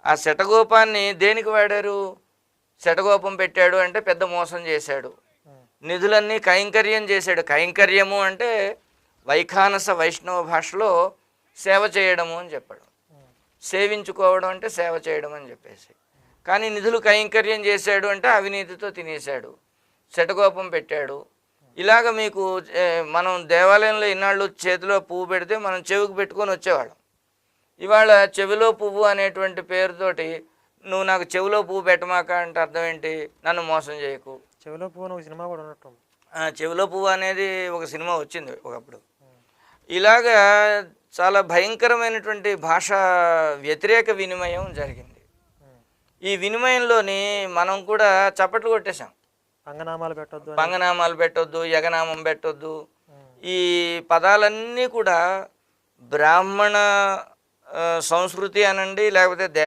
ఆ శటగోపాన్ని దేనికి వాడారు? శటగోపం పెట్టాడు అంటే పెద్ద మోసం చేశాడు. నిధులన్నీ కైంకర్యం చేశాడు. కైంకర్యము అంటే వైఖానస వైష్ణవ భాషలో సేవ చేయడము అని చెప్పాడు. సేవించుకోవడం అంటే సేవ చేయడం అని చెప్పేసి. కానీ నిధులు కైంకర్యం చేశాడు అంటే అవినీతితో తినేశాడు, శటగోపం పెట్టాడు. ఇలాగ మీకు మనం దేవాలయంలో ఇన్నాళ్ళు చేతిలో పువ్వు పెడితే మనం చెవికి పెట్టుకొని వచ్చేవాళ్ళం. ఇవాళ చెవిలో పువ్వు అనేటువంటి పేరుతోటి నువ్వు నాకు చెవిలో పువ్వు పెట్టమాక అంటే అర్థం ఏంటి? నన్ను మోసం చేయకు. చెవిలో పువ్వు ఒక సినిమా కూడా ఉన్నట్టు. చెవిలో పువ్వు అనేది ఒక సినిమా వచ్చింది ఒకప్పుడు. ఇలాగా చాలా భయంకరమైనటువంటి భాషా వ్యతిరేక వినిమయం జరిగింది. ఈ వినిమయంలోని మనం కూడా చప్పట్లు కొట్టేశాం. పంగనామాలు పెట్టొద్దు, యగనామం పెట్టొద్దు. ఈ పదాలన్నీ కూడా బ్రాహ్మణ సంస్కృతి అనండి, లేకపోతే